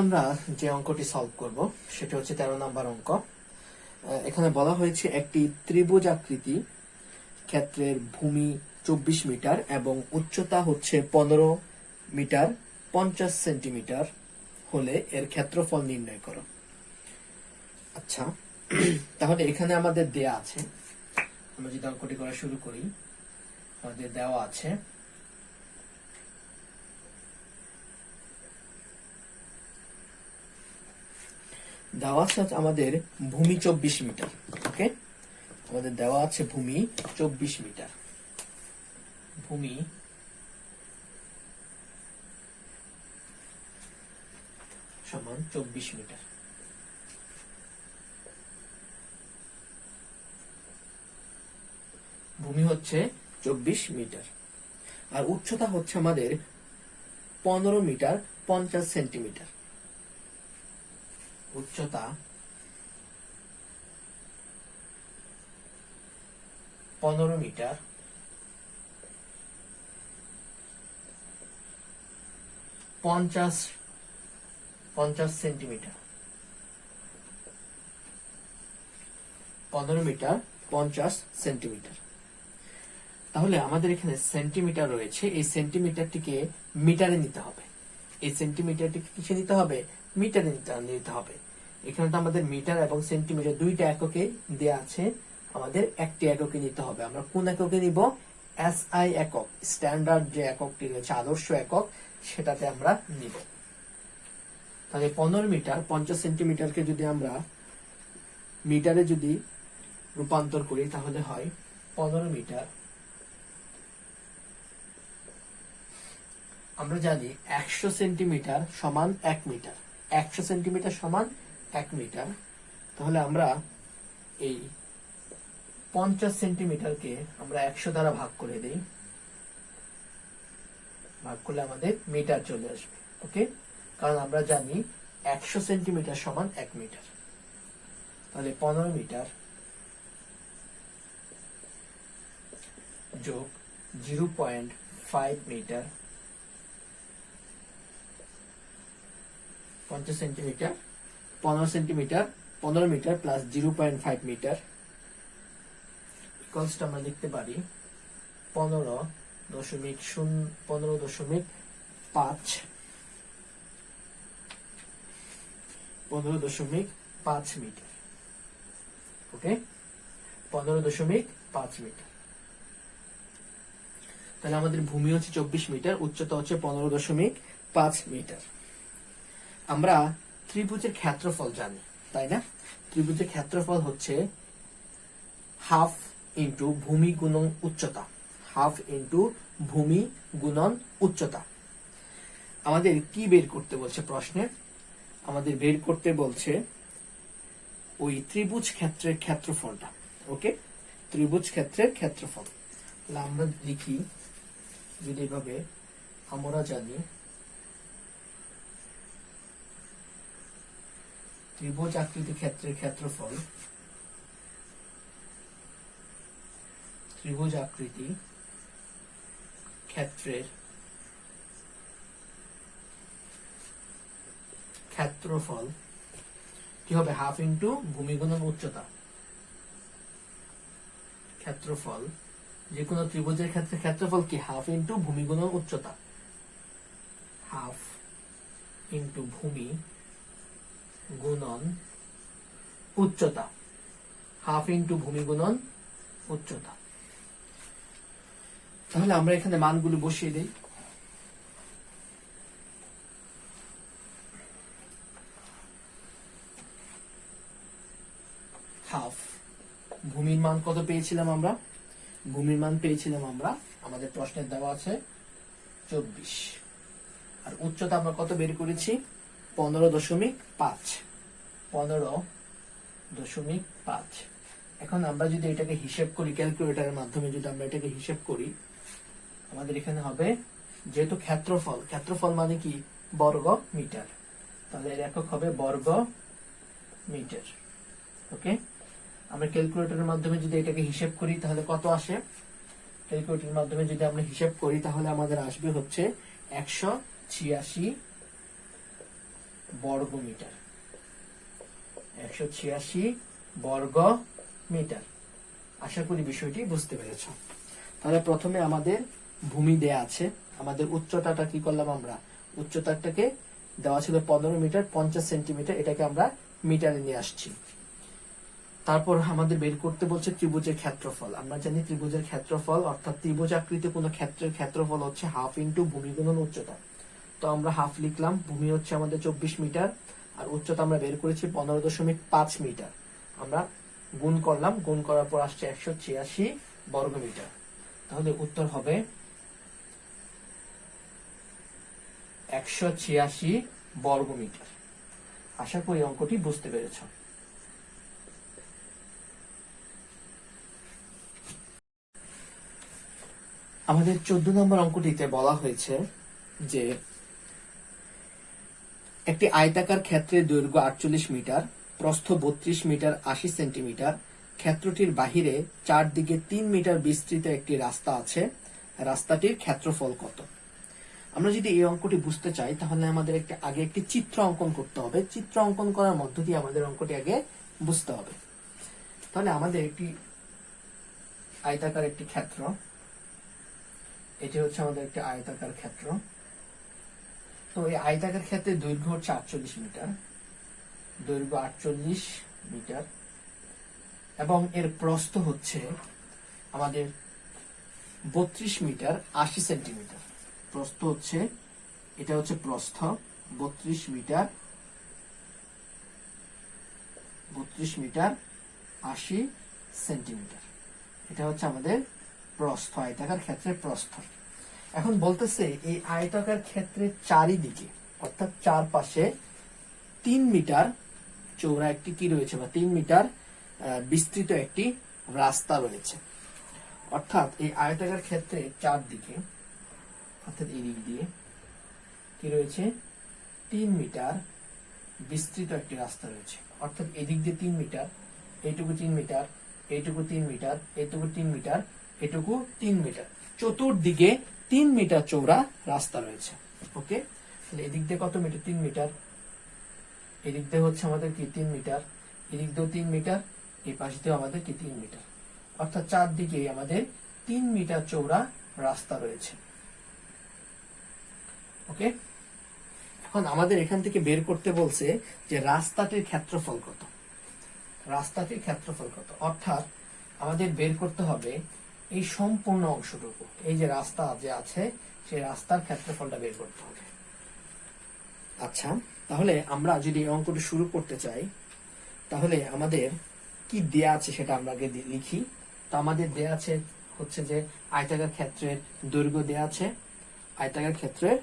আমরা যে অঙ্কটি সলভ করব সেটা হচ্ছে 13 নম্বর অঙ্ক। এখানে বলা হয়েছে একটি ত্রিভুজ আকৃতি ক্ষেত্রের ভূমি 24 মিটার এবং উচ্চতা হচ্ছে 15 মিটার 50 সেন্টিমিটার হলে এর ক্ষেত্রফল নির্ণয় করো। আচ্ছা, তাহলে এখানে আমাদের দেয়া আছে, আমরা যদি অঙ্কটি করা শুরু করি, আমাদের দেওয়া আছে আমাদের ভূমি 24 মিটার। ওকে, আমাদের দেওয়া আছে ভূমি 24 মিটার। ভূমি সমান 24 মিটার। ভূমি হচ্ছে 24 মিটার আর উচ্চতা হচ্ছে আমাদের 15 মিটার 50 সেন্টিমিটার। উচ্চতা 15 মিটার 50 সেন্টিমিটার। 15 metre 50 centimetre. তাহলে আমাদের এখানে সেন্টিমিটার রয়েছে, এই সেন্টিমিটারটিকে মিটারে নিতে হবে। এই সেন্টিমিটারটিকে কিসে নিতে হবে? মিটারে নিতে হবে। এখানে তো আমাদের মিটার এবং সেন্টিমিটার দুইটা এককে দেয়া আছে, আমাদের একটি এককে নিতে হবে। আমরা কোন এককে নিব? এসআই একক, স্ট্যান্ডার্ড যে এককটি রয়েছে, আদর্শ একক, সেটাতে আমরা নিব। তাহলে 15 মিটার 50 সেন্টিমিটারকে যদি আমরা মিটারে যদি রূপান্তর করি তাহলে হয় 15 মিটার। আমরা জানি 100 সেন্টিমিটার সমান 1 মিটার। 100 সেন্টিমিটার সমান 1 মিটার। তাহলে আমরা এই 50 সেন্টিমিটারকে আমরা 100 দ্বারা ভাগ করে দেই। ভাগ করলে আমাদের মিটার চলে আসবে। ওকে, কারণ আমরা জানি 100 সেন্টিমিটার সমান 1 মিটার। তাহলে 15 মিটার যোগ 0.5 metre, 50 centimetre 15 centimetre 15 metre plus 0.5 metre equals আমরা লিখতে পারি 15.5 মিটার। ওকে, 15.5 মিটার। তাহলে আমাদের ভূমি হচ্ছে 24 মিটার, উচ্চতা হচ্ছে 15.5 মিটার। আমরা ত্রিভুজের ক্ষেত্রফল জানি, তাই না? ত্রিভুজের ক্ষেত্রফল হচ্ছে হাফ ইন্টু ভূমি গুণন উচ্চতা। হাফ ইন্টু ভূমি গুণন উচ্চতা। আমাদের কি বের করতে বলছে প্রশ্নে? আমাদের বের করতে বলছে ওই ত্রিভুজ ক্ষেত্রের ক্ষেত্রফলটা। ওকে, ত্রিভুজ ক্ষেত্রের ক্ষেত্রফল। তাহলে আমরা লিখি, যদি এভাবে আমরা জানি ত্রিভুজ আকৃতি ক্ষেত্রের ক্ষেত্রফল, ত্রিভুজ আকৃতি ক্ষেত্রের ক্ষেত্রফল কি হবে? হাফ ইন্টু ভূমি গুণন উচ্চতা। ক্ষেত্রফল, যে কোনো ত্রিভুজের ক্ষেত্রে ক্ষেত্রফল কি? হাফ ইন্টু ভূমি গুণন উচ্চতা। হাফ ইন্টু ভূমি গুণন উচ্চতা। হাফ ইন্টু ভূমি গুণন উচ্চতা। তাহলে আমরা এখানে মানগুলো বসিয়ে দিই। হাফ, ভূমির মান কত পেয়েছিলাম আমরা? ভূমির মান পেয়েছিলাম আমরা, আমাদের প্রশ্নের দেওয়া আছে 24, আর উচ্চতা আমরা কত বের করেছি? 15.5। 15.5। এখন আমরা যদি এটাকে হিসেব করি ক্যালকুলেটরের মাধ্যমে, যদি আমরা এটাকে হিসেব করি, আমাদের এখানে হবে, যেহেতু ক্ষেত্রফল, ক্ষেত্রফল মানে কি? বর্গ মিটার, তাহলে এর একক হবে বর্গ মিটার। ওকে, আমরা ক্যালকুলেটরের মাধ্যমে যদি এটাকে হিসেব করি তাহলে কত আসে? ক্যালকুলেটরের মাধ্যমে যদি আমরা হিসেব করি তাহলে আমাদের আসবে হচ্ছে 186 বর্গ মিটার, 186 বর্গ মিটার। আশা করি বিষয়টি বুঝতে পেরেছ। তাহলে প্রথমে আমাদের ভূমি দেয়া আছে, আমাদের উচ্চতাটা কি করলাম আমরা, উচ্চতাটাকে দেওয়া ছিল 15 মিটার 50 সেন্টিমিটার, এটাকে আমরা মিটারে নিয়ে আসছি। তারপর আমাদের বের করতে বলছে ত্রিভুজের ক্ষেত্রফল। আমরা জানি ত্রিভুজের ক্ষেত্রফল অর্থাৎ ত্রিভুজাকৃতি কোন ক্ষেত্রের ক্ষেত্রফল হচ্ছে হাফ ইন্টু ভূমি গুণন উচ্চতা। তো আমরা হাফ লিখলাম, ভূমি হচ্ছে আমাদের 24 মিটার আর উচ্চতা আমরা বের করেছি 15.5 মিটার। আমরা গুণ করলাম, গুণ করার পর আসছে 186 বর্গ মিটার। তাহলে উত্তর হবে 186 বর্গ মিটার। আশা করি অঙ্কটি বুঝতে পেরেছ। আমাদের 14 নম্বর অঙ্কটিতে বলা হয়েছে যে একটি আয়তাকার ক্ষেত্রের দৈর্ঘ্য 48 মিটার, প্রস্থ 32 মিটার 80 সেন্টিমিটার, ক্ষেত্রটির বাহিরে চারদিকে 3 মিটার বিস্তৃত একটি রাস্তা আছে, রাস্তাটির ক্ষেত্রফল কত? আমরা যদি এই অঙ্কটি বুঝতে চাই তাহলে আমাদের আগে একটি চিত্র অঙ্কন করতে হবে। চিত্র অঙ্কন করার মধ্য দিয়ে আমাদের অঙ্কটি আগে বুঝতে হবে। তাহলে আমাদের একটি আয়তাকার একটি ক্ষেত্র, এটি হচ্ছে আমাদের একটি আয়তাকার ক্ষেত্র। তো এই আয়তাকার ক্ষেত্রের দৈর্ঘ্য হচ্ছে 48 মিটার, দৈর্ঘ্য 48 মিটার এবং এর প্রস্থ হচ্ছে আমাদের 32 মিটার 80 সেন্টিমিটার। প্রস্থ হচ্ছে, এটা হচ্ছে প্রস্থ 32 মিটার 80 সেন্টিমিটার। এটা হচ্ছে আমাদের প্রস্থ, আয়তাকার ক্ষেত্রের প্রস্থ। এখন বলতেছে এই আয়তাকার ক্ষেত্রের চারিদিকে অর্থাৎ চারপাশে 3 মিটার চৌড়া একটি কি রয়েছে বা 3 মিটার বিস্তৃত একটি রাস্তা রয়েছে। অর্থাৎ এই আয়তাকার ক্ষেত্রে চারদিকে অর্থাৎ এই দিক দিয়ে কি রয়েছে, 3 মিটার বিস্তৃত একটি রাস্তা রয়েছে। অর্থাৎ এদিক দিয়ে 3 মিটার, এইটুকু 3 মিটার, এইটুকু 3 মিটার, এইটুকু 3 মিটার, এটুকু 3 মিটার, চতুর্দিকে 3 মিটার চৌড়া রাস্তা রয়েছে। ওকে, তাহলে এদিক দিয়ে কত মিটার, 3 মিটার, এদিক দিয়ে হচ্ছে আমাদের কি 3 মিটার, এদিক দিয়েও 3 মিটার, এই পাশ দিয়েও আমাদের কি 3 মিটার, অর্থাৎ চারদিকে আমাদের 3 মিটার চৌড়া রাস্তা রয়েছে। ওকে, এখন আমাদের এখান থেকে বের করতে বলছে যে রাস্তাটির ক্ষেত্রফল কত, রাস্তাটির ক্ষেত্রফল কত। অর্থাৎ আমাদের বের করতে হবে এই সম্পূর্ণ অংশটুকু, এই যে রাস্তা যে আছে সেই রাস্তার ক্ষেত্রফলটা বের করতে হবে। আচ্ছা, তাহলে আমরা যদি এই অঙ্কটি শুরু করতে চাই তাহলে আমাদের কি দেয়া আছে সেটা আমরা আগে লিখি। তো আমাদের দেয়া আছে হচ্ছে যে আয়তাকার ক্ষেত্রের দৈর্ঘ্য দেয়া আছে, আয়তাকার ক্ষেত্রের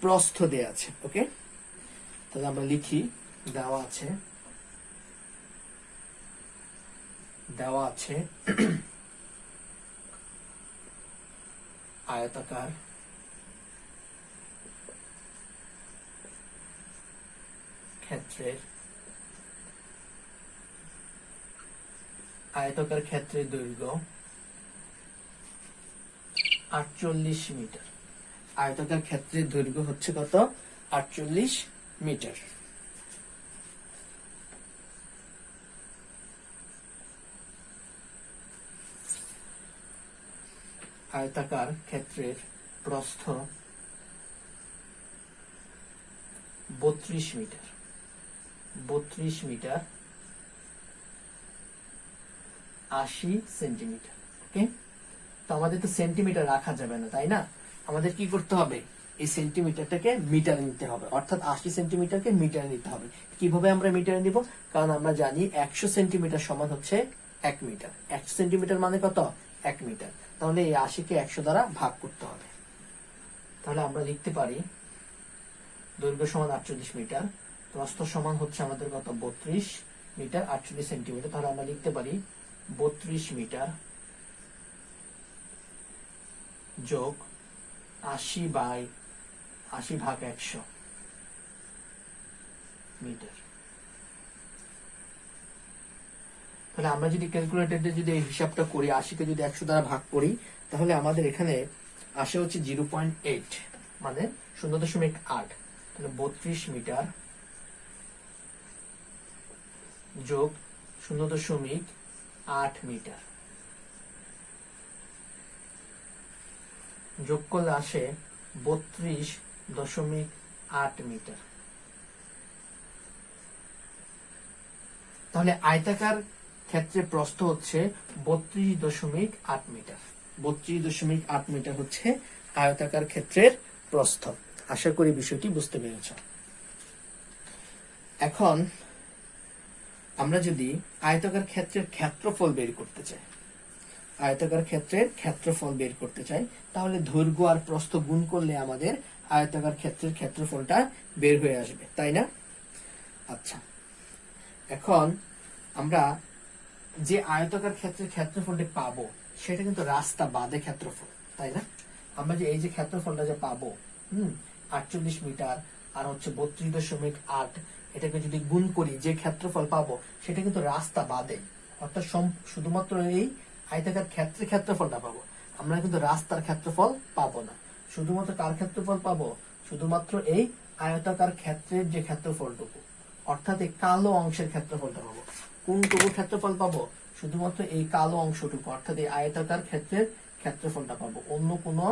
প্রস্থ দেয়া আছে। ওকে, তাহলে আমরা লিখি দেওয়া আছে আয়তাকার ক্ষেত্রের দৈর্ঘ্য 48 মিটার। আয়তাকার ক্ষেত্রের দৈর্ঘ্য হচ্ছে কত, 48 মিটার। আয়তাকার ক্ষেত্রের প্রস্থ 32 মিটার, 32 মিটার 80 সেন্টিমিটার। ওকে, তো আমাদের তো সেন্টিমিটার রাখা যাবে না, তাই না? আমাদের কি করতে হবে, এই সেন্টিমিটারটাকে মিটারে নিতে হবে, অর্থাৎ 80 সেন্টিমিটারকে মিটারে নিতে হবে। কিভাবে আমরা মিটারে নিব, কারণ আমরা জানি 100 সেন্টিমিটার সমান হচ্ছে 1 মিটার। 100 সেন্টিমিটার মানে কত, 1 মিটার। তাহলে এই 80-কে 100 দ্বারা ভাগ করতে হবে। তাহলে আমরা লিখতে পারি দৈর্ঘ্য সমান 48 মিটার, প্রস্থ সমান হচ্ছে আমাদের কত, 32 মিটার 48 সেন্টিমিটার। তাহলে আমরা লিখতে পারি 32 মিটার যোগ 80 ভাগ 100 মিটার। তাহলে আমরা যদি ক্যালকুলেটরে যদি এই হিসাবটা করি, 80-কে যদি 100 দ্বারা ভাগ করি তাহলে আমাদের এখানে আসে হচ্ছে 0.8 মানে 0.8। তাহলে 32 মিটার যোগ 0.8 মিটার যোগ করলে আসে 32.8 মিটার। তাহলে আয়তাকার ক্ষেত্রে প্রস্থ হচ্ছে 32.8 মিটার। 32.8 মিটার হচ্ছে আয়তাকার ক্ষেত্রের প্রস্থ। আশা করি বিষয়টি বুঝতে পেরেছ। এখন আমরা যদি আয়তাকার ক্ষেত্রের ক্ষেত্রফল বের করতে চাই, আয়তাকার ক্ষেত্রের ক্ষেত্রফল বের করতে চাই, তাহলে দৈর্ঘ্য আর প্রস্থ গুণ করলে আমাদের আয়তাকার ক্ষেত্রের ক্ষেত্রফলটা বের হয়ে আসবে, তাই না? আচ্ছা, এখন আমরা যে আয়তাকার ক্ষেত্রের ক্ষেত্রফলটি পাবো সেটা কিন্তু রাস্তা বাদে ক্ষেত্রফল, তাই না? আমরা যে এই যে ক্ষেত্রফলটা যে পাবো 48 মিটার আর হচ্ছে 32.8, এটাকে যদি গুণ করি যে ক্ষেত্রফল পাবো সেটা কিন্তু রাস্তা বাদে, অর্থাৎ শুধুমাত্র এই আয়তাকার ক্ষেত্রের ক্ষেত্রফলটা পাবো, আমরা কিন্তু রাস্তার ক্ষেত্রফল পাবো না। শুধুমাত্র কার ক্ষেত্রফল পাবো? শুধুমাত্র এই আয়তাকার ক্ষেত্রের যে ক্ষেত্রফলটুকু, অর্থাৎ এই কালো অংশের ক্ষেত্রফলটা পাবো। কোনটুকু ক্ষেত্রফল পাবো? শুধুমাত্র এই কালো অংশটুকু, অর্থাৎ এই আয়তাকার ক্ষেত্রের ক্ষেত্রফলটা পাবো, অন্য কোনো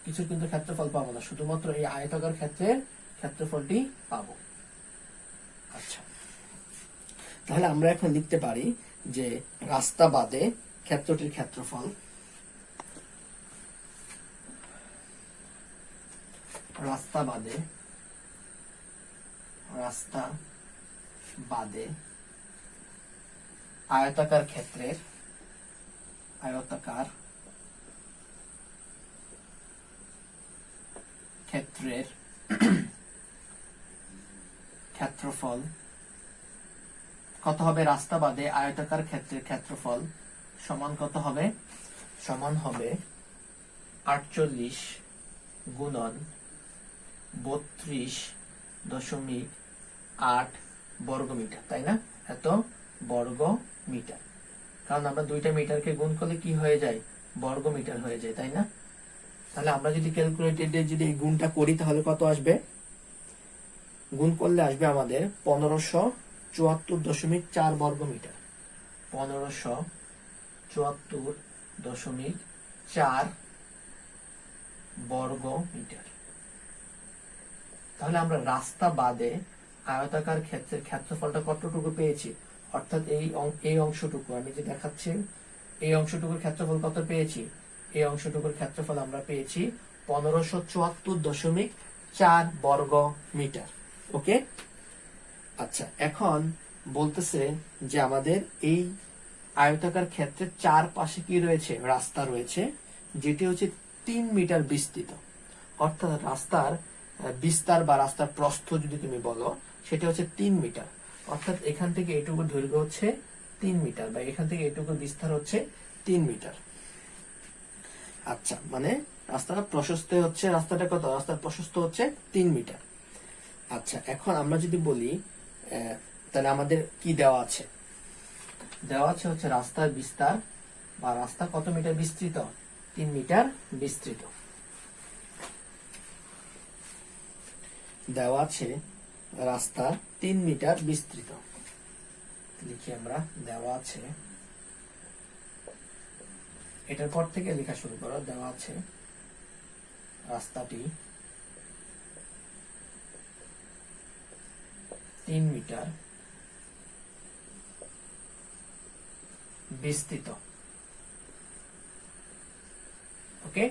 কিছু কিন্তু ক্ষেত্রফল পাবো না, শুধুমাত্র এই আয়তাকার ক্ষেত্রের ক্ষেত্রফলটি পাবো। আচ্ছা, তাহলে আমরা এখন লিখতে পারি যে রাস্তা বাদে ক্ষেত্রটির ক্ষেত্রফল, রাস্তা বাদে আয়তাকার ক্ষেত্রের ক্ষেত্রফল কত হবে? রাস্তা বাদে আয়তাকার ক্ষেত্রের ক্ষেত্রফল সমান কত হবে? সমান হবে 48 গুণন 32.8 বর্গ মিটার, তাই না? এত বর্গ মিটার, কারণ আমরা দুইটা মিটারকে গুণ করলে কি হয়ে যায়? বর্গ মিটার হয়ে যায়, তাই না? তাহলে আমরা যদি ক্যালকুলেটরে যদি এই গুণটা করি তাহলে কত আসবে? গুণ করলে আসবে আমাদের 1574.4 বর্গ মিটার। 1574.4 বর্গ মিটার। তাহলে আমরা রাস্তা বাদে আয়তাকার ক্ষেত্রের ক্ষেত্রফলটা কতটুকু পেয়েছি? অর্থাৎ এই অংশটুকু আমি যে দেখাচ্ছি, এই অংশটুকুর ক্ষেত্রফল কত পেয়েছি? এই অংশটুকুর ক্ষেত্রফল আমরা পেয়েছি 1574.4 বর্গ মিটার। ওকে, আচ্ছা, এখন বলতেছে যে আমাদের এই আয়তাকার ক্ষেত্রের চারপাশে কি রয়েছে? রাস্তা রয়েছে, যেটি হচ্ছে 3 মিটার বিস্তৃত। অর্থাৎ রাস্তার বিস্তার বা রাস্তার প্রস্থ যদি তুমি বলো সেটা হচ্ছে 3 মিটার। অর্থাৎ এখান থেকে এটুকু দৈর্ঘ্য হচ্ছে 3 মিটার, বা এখান থেকে এটুকু বিস্তার হচ্ছে 3 মিটার। আচ্ছা, মানে রাস্তাটা প্রশস্ত হচ্ছে, রাস্তাটা কত? রাস্তার প্রশস্ত হচ্ছে 3 মিটার। আচ্ছা, এখন আমরা যদি বলি তাহলে আমাদের কি দেওয়া আছে? দেওয়া আছে হচ্ছে রাস্তার বিস্তার, বা রাস্তা কত মিটার বিস্তৃত? 3 মিটার বিস্তৃত। দেওয়া আছে রাস্তা 3 মিটার বিস্তৃত। লিখি আমরা, দেওয়া আছে, এটার পর থেকে লেখা শুরু করো। দেওয়া আছে রাস্তাটি 3 মিটার বিস্তৃত। ওকে,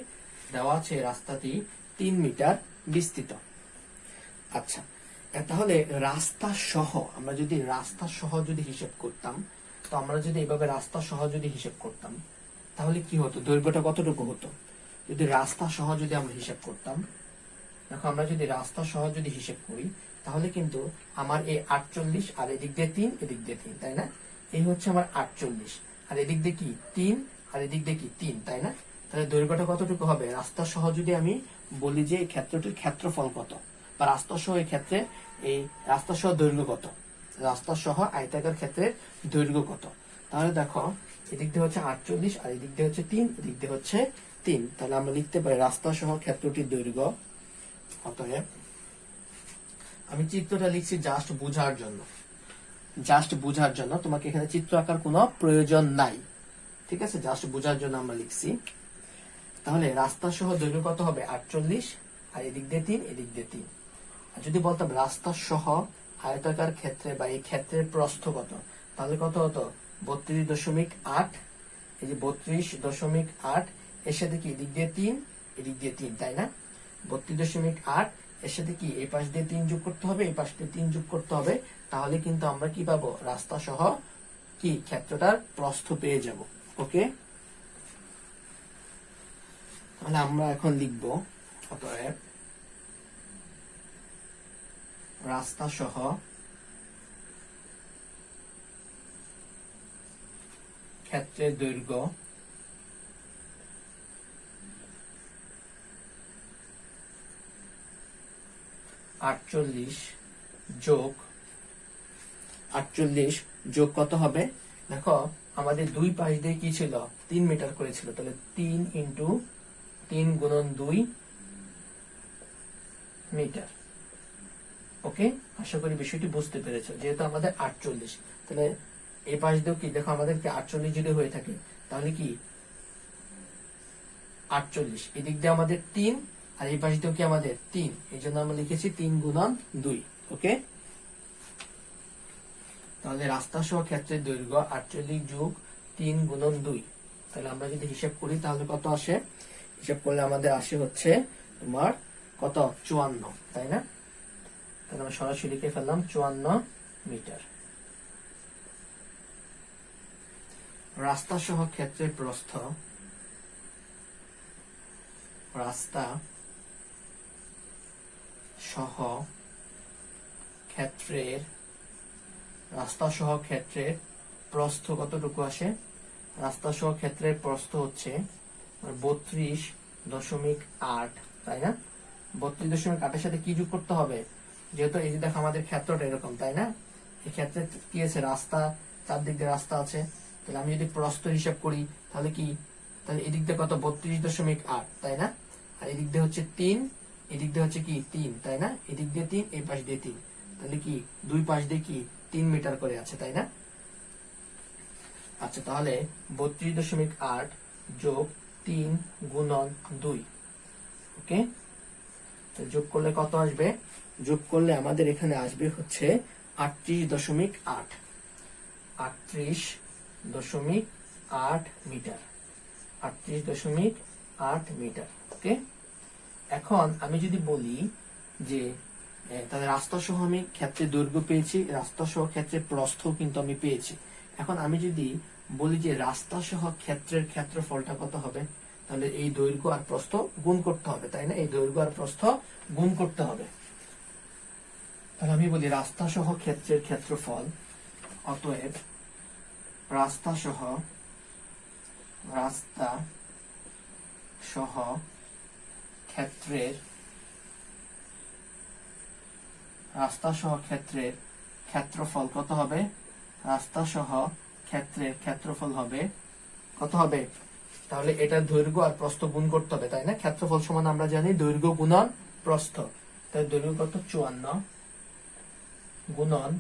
দেওয়া আছে রাস্তাটি 3 মিটার বিস্তৃত। আচ্ছা, তাহলে রাস্তা সহ আমরা যদি হিসেব করতাম, তো আমরা যদি এইভাবে রাস্তা সহ যদি হিসেব করতাম তাহলে কি হতো? দৈর্ঘ্যটা কতটুকু হতো? যদি রাস্তা সহ যদি আমরা হিসেব করতাম, দেখো আমরা যদি রাস্তা সহ যদি হিসেব করি তাহলে কিন্তু আমার এই 48 আর এদিক দিয়ে 3, এদিক দিয়ে 3, তাই না? এই হচ্ছে আমার 48, আর এদিক দিয়ে কি 3, আর এদিক দিয়ে কি 3, তাই না? তাহলে দৈর্ঘ্যটা কতটুকু হবে? রাস্তা সহ যদি আমি বলি যে এই ক্ষেত্রটির ক্ষেত্রফল কত, বা রাস্তা সহ এই ক্ষেত্রে এই রাস্তা সহ দৈর্ঘ্য কত, রাস্তা সহ আয়তাকার ক্ষেত্রের দৈর্ঘ্য কত, তাহলে দেখো এদিক দিয়ে হচ্ছে 48 আর এদিক দিয়ে হচ্ছে 3, এদিক দিয়ে হচ্ছে 3। তাহলে আমরা লিখতে পারি রাস্তা সহ ক্ষেত্রটির দৈর্ঘ্য, অতএব আমি চিত্রটা লিখছি জাস্ট বোঝার জন্য, জাস্ট বোঝার জন্য, তোমাকে এখানে চিত্র আঁকার কোনো প্রয়োজন নাই, ঠিক আছে, জাস্ট বোঝার জন্য আমরা লিখছি। তাহলে রাস্তা সহ দৈর্ঘ্য কত হবে 48, আর এদিক দিয়ে 3, এদিক দিয়ে 3। আর যদি বলতাম রাস্তা সহ আয়তাকার ক্ষেত্রে বা এই ক্ষেত্রের প্রস্থ কত, তাহলে কত হতো 32.8, এই যে 32.8 এর সাথে কি এদিক দিয়ে 3, এদিক দিয়ে 3, তাই না? 32.8 এর সাথে কি এই পাশ দিয়ে 3 যোগ করতে হবে, এই পাশ দিয়ে 3 যোগ করতে হবে, তাহলে কিন্তু আমরা কি পাবো, রাস্তা সহ কি ক্ষেত্রটার প্রস্থ পেয়ে যাব। ওকে, তাহলে আমরা এখন লিখব অতএব রাস্তা সহ ক্ষেত্রের দৈর্ঘ্য আটচল্লিশ যোগ কত হবে, দেখো আমাদের দুই পাশ দিয়ে কি ছিল 3 মিটার করেছিল, তাহলে 3 ইন্টু 3 গুণন 2 মিটার। ওকে, আশা করি বিষয়টি বুঝতে পেরেছো। যেহেতু আমাদের 48, তাহলে এই পাশ দিয়েও কি দেখো আমাদেরকে 48 যদি হয়ে থাকে, তাহলে কি 48 এদিক দিয়ে আমাদের 3, আর এই পাশ দিয়েও কি আমাদের 3, এই জন্য আমরা লিখেছি 3 গুণন 2। ওকে, তাহলে রাস্তা সহ ক্ষেত্রের দৈর্ঘ্য 48 যোগ 3 গুণন 2, তাহলে আমরা যদি হিসাব করি তাহলে কত আসে, হিসাব করলে আমাদের আসে হচ্ছে তোমার কত 54, তাই না? তাহলে আমরা সরাসরি লিখে ফেললাম 54 মিটার। রাস্তা সহ ক্ষেত্রের প্রস্থ, রাস্তা সহ ক্ষেত্রের প্রস্থ কতটুকু আসে, রাস্তা সহ ক্ষেত্রের প্রস্থ হচ্ছে 32.8, তাই না? 32.8 এর সাথে কি যোগ করতে হবে, যেহেতু এই যে দেখো আমাদের ক্ষেত্রটা এরকম, তাই না? এই ক্ষেত্রে কি আছে, রাস্তা, চারদিক দিয়ে রাস্তা আছে, তাহলে আমি যদি প্রস্থ হিসাব করি তাহলে কি, তাহলে এদিক দিয়ে কত 32.8, তাই না? আর এদিক দিয়ে হচ্ছে 3, এদিক দিয়ে হচ্ছে কি 3, তাই না? এদিক দিয়ে 3, এই পাশ দিয়ে 3, তাহলে কি দুই পাশ দিয়ে কি 3 মিটার করে আছে, তাই না? আচ্ছা, তাহলে 32.8 যোগ 3 গুণন 2, ওকে, যোগ করলে কত আসবে, যোগ করলে আমাদের এখানে আসবে হচ্ছে 38.8 মিটার, 38.8 মিটার। ওকে, এখন আমি যদি বলি যে তাহলে রাস্তা সহ আমি ক্ষেত্রে দৈর্ঘ্য পেয়েছি, রাস্তা সহ ক্ষেত্রে প্রস্থ কিন্তু আমি পেয়েছি। এখন আমি যদি বলি যে রাস্তা সহ ক্ষেত্রের ক্ষেত্রফলটা কত হবে, তাহলে এই দৈর্ঘ্য আর প্রস্থ গুণ করতে হবে, তাই না? এই দৈর্ঘ্য আর প্রস্থ গুণ করতে হবে। তাহলে আমি বলি রাস্তা সহ ক্ষেত্রের ক্ষেত্রফল, অতএব রাস্তা সহ ক্ষেত্রের ক্ষেত্রফল কত হবে, রাস্তা সহ ক্ষেত্রের ক্ষেত্রফল হবে কত হবে, তাহলে এটা দৈর্ঘ্য আর প্রস্থ গুণ করতে হবে, তাই না? ক্ষেত্রফল সমান আমরা জানি দৈর্ঘ্য গুণন প্রস্থ, তাই দৈর্ঘ্য কত 54 গুণন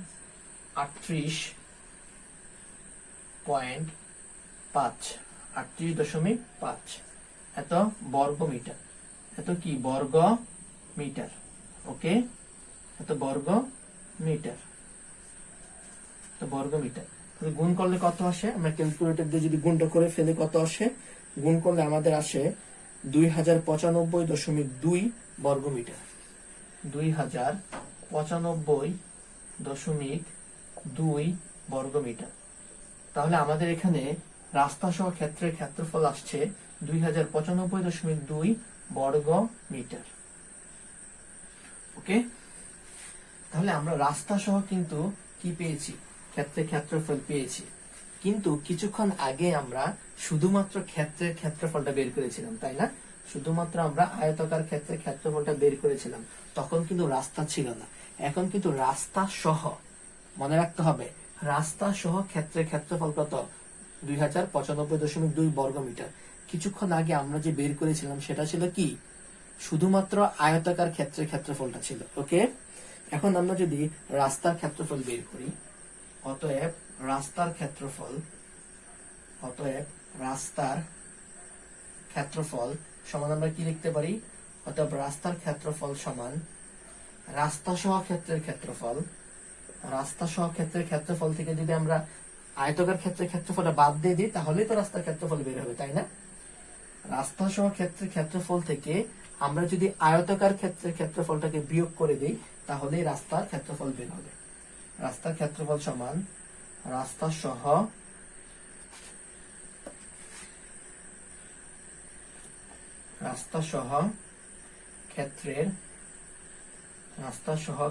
38.5 এত বর্গ মিটার, এত কি বর্গ মিটার। ওকে, এত বর্গ মিটার, গুণ করলে কত আসে, আমরা ক্যালকুলেটর দিয়ে যদি গুণটা করে ফেলে কত আসে, গুণ করলে আমাদের আসে 2095.2 বর্গ মিটার, 2095.2 বর্গ মিটার। তাহলে আমাদের এখানে রাস্তা সহ ক্ষেত্রের ক্ষেত্রফল আসছে 2095.2 বর্গ মিটার। ওকে, তাহলে আমরা রাস্তা সহ কিন্তু কি পেয়েছি, ক্ষেত্রের ক্ষেত্রফল পেয়েছি, কিন্তু কিছুক্ষণ আগে আমরা শুধুমাত্র ক্ষেত্রের ক্ষেত্রফলটা বের করেছিলাম, তাই না? শুধুমাত্র আমরা আয়তাকার ক্ষেত্রের ক্ষেত্রফলটা বের করেছিলাম, তখন কিন্তু রাস্তা ছিল না। এখন কিন্তু রাস্তা সহ, মনে রাখতে হবে, রাস্তা সহ ক্ষেত্রের ক্ষেত্রফল কত, 2095.2 বর্গ মিটার। কিছুক্ষণ আগে আমরা যে বের করেছিলাম সেটা ছিল কি, শুধুমাত্র আয়তাকার ক্ষেত্রের ক্ষেত্রফলটা ছিল। ওকে, এখন আমরা যদি রাস্তার ক্ষেত্রফল বের করি, অতএব রাস্তার ক্ষেত্রফল সমান আমরা কি লিখতে পারি? অতএব রাস্তার ক্ষেত্রফল সমান রাস্তা সহ ক্ষেত্রের ক্ষেত্রফল থেকে যদি আমরা আয়তকার ক্ষেত্রের ক্ষেত্রফলটা বাদ দিয়ে দিই তাহলেই তো রাস্তার ক্ষেত্রফল বের হবে, তাই না? রাস্তা সহ ক্ষেত্রের ক্ষেত্রফল থেকে আমরা যদি আয়তাকার ক্ষেত্রের ক্ষেত্রফলটাকে বিয়োগ করে দিই তাহলেই রাস্তার ক্ষেত্রফল বের হবে। রাস্তার ক্ষেত্রফল সমান রাস্তা সহ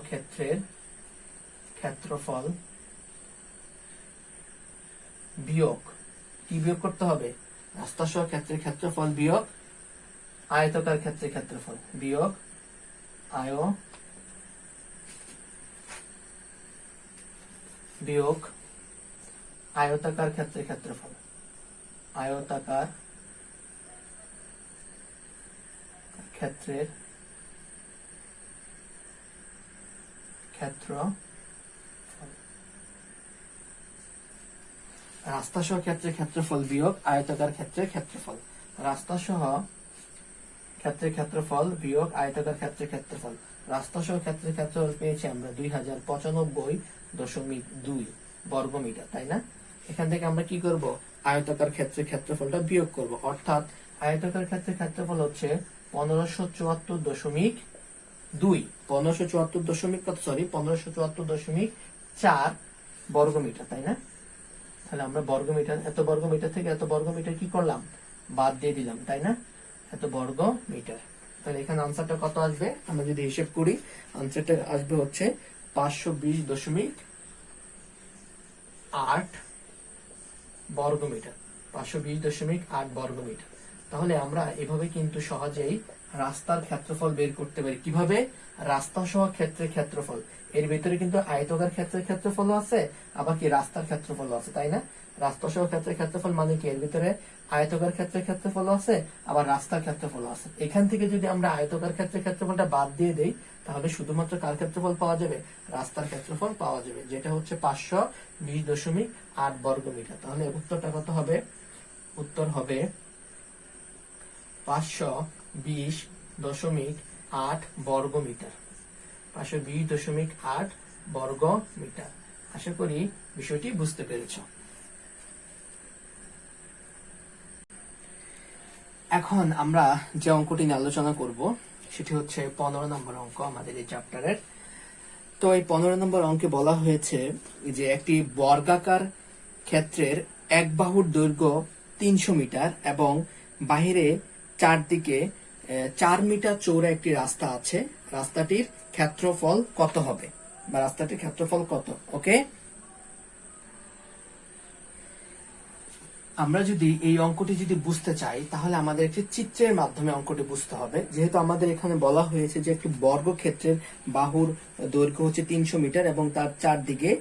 ক্ষেত্রের ক্ষেত্রফল বিয়োগ, কি বিয়োগ করতে হবে? রাস্তা সহ ক্ষেত্রের ক্ষেত্রফল বিয়োগ আয়তাকার ক্ষেত্রের ক্ষেত্রফল বিয়োগ আয়তাকার ক্ষেত্রের ক্ষেত্রফল। আয়তাকার ক্ষেত্রের ক্ষেত্রফল। রাস্তা সহ ক্ষেত্রের ক্ষেত্রফল বিয়োগ আয়তাকার ক্ষেত্রের ক্ষেত্রফল। রাস্তা সহ ক্ষেত্রের ক্ষেত্রফল বিয়োগ আয়তাকার ক্ষেত্রের ক্ষেত্রফল। রাস্তা সহ ক্ষেত্রের ক্ষেত্রফল পেয়েছি আমরা 2095.2 বর্গমিটার, তাই না? এখান থেকে আমরা কি করব? আয়তাকার ক্ষেত্রের ক্ষেত্রফলটা বিয়োগ করব, অর্থাৎ আয়তাকার ক্ষেত্রের ক্ষেত্রফল হচ্ছে 1574.4 বর্গমিটার, তাই না? তাহলে আমরা বর্গমিটার, এত বর্গমিটার থেকে এত বর্গমিটার কি করলাম? বাদ দিয়ে দিলাম, তাই না? এত বর্গমিটার। তাহলে এখানে আনসারটা কত আসবে? আমরা যদি হিসেব করি আনসারটা আসবে হচ্ছে 520.8 বর্গমিটার। 520.8 বর্গমিটার। তাহলে আমরা এভাবে কিন্তু সহজেই রাস্তার ক্ষেত্রফল বের করতে পারি। কিভাবে? রাস্তা সহ ক্ষেত্রের ক্ষেত্রফল। এর ভিতরে কিন্তু আয়তাকার ক্ষেত্রের ক্ষেত্রফল আছে, আবার কি রাস্তার ক্ষেত্রফল আছে, তাই না? রাস্তা সহ ক্ষেত্রের ক্ষেত্রফল মানে কি? এর ভিতরে আয়তাকার ক্ষেত্রের ক্ষেত্রফল আছে, আবার রাস্তার ক্ষেত্রফল আছে। এখান থেকে যদি আমরা আয়তাকার ক্ষেত্রের ক্ষেত্রফলটা বাদ দিয়ে দেই তাহলে শুধুমাত্র কার ক্ষেত্রফল পাওয়া যাবে? রাস্তার ক্ষেত্রফল পাওয়া যাবে, যেটা হচ্ছে 520.8 বর্গমিটার। তাহলে উত্তরটা কত হবে? উত্তর হবে 520.8 বর্গমিটার। 520.8 বর্গমিটার। আশা করি বিষয়টি বুঝতে পেরেছ। এখন আমরা যে অঙ্কটি নিয়ে আলোচনা করব সেটি হচ্ছে 15 নম্বর অঙ্ক আমাদের এই চ্যাপ্টারের। তো এই 15 নম্বর অঙ্কে বলা হয়েছে যে একটি বর্গাকার ক্ষেত্রের এক বাহুর দৈর্ঘ্য 300 মিটার এবং বাহিরে চারদিকে 4 মিটার চৌড়া একটি রাস্তা আছে। রাস্তাটির ক্ষেত্রফল কত হবে, বা রাস্তাটির ক্ষেত্রফল কত? ওকে, আমরা যদি এই অঙ্কটি যদি বুঝতে চাই তাহলে আমাদের একটি চিত্রের মাধ্যমে অঙ্কটি বুঝতে হবে। যেহেতু আমাদের এখানে বলা হয়েছে যে একটি বর্গক্ষেত্রের বাহুর দৈর্ঘ্য হচ্ছে 300 মিটার এবং তার চারদিকে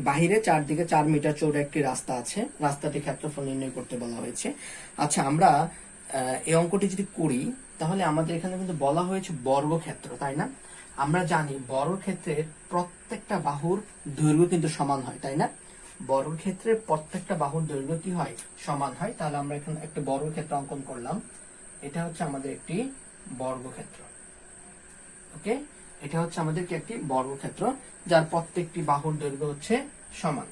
বাহিরে চারদিকে 4 মিটার চৌড়া একটি রাস্তা আছে। রাস্তাটির ক্ষেত্রফল নির্ণয় করতে বলা হয়েছে। আচ্ছা, আমরা এই অঙ্কটি যদি করি তাহলে আমাদের এখানে কিন্তু বলা হয়েছে বর্গক্ষেত্র, তাই না? আমরা জানি বর্গক্ষেত্রের প্রত্যেকটা বাহুর দৈর্ঘ্য কিন্তু সমান হয়, তাই না? বর্গক্ষেত্রের প্রত্যেকটা বাহুর দৈর্ঘ্য কি হয়? সমান হয়। তাহলে আমরা এখানে একটা বর্গক্ষেত্র অঙ্কন করলাম। এটা হচ্ছে আমাদের একটি বর্গক্ষেত্র। ওকে, এটা হচ্ছে আমাদের কি একটি বর্গক্ষেত্র যার প্রত্যেকটি বাহুর দৈর্ঘ্য হচ্ছে সমান।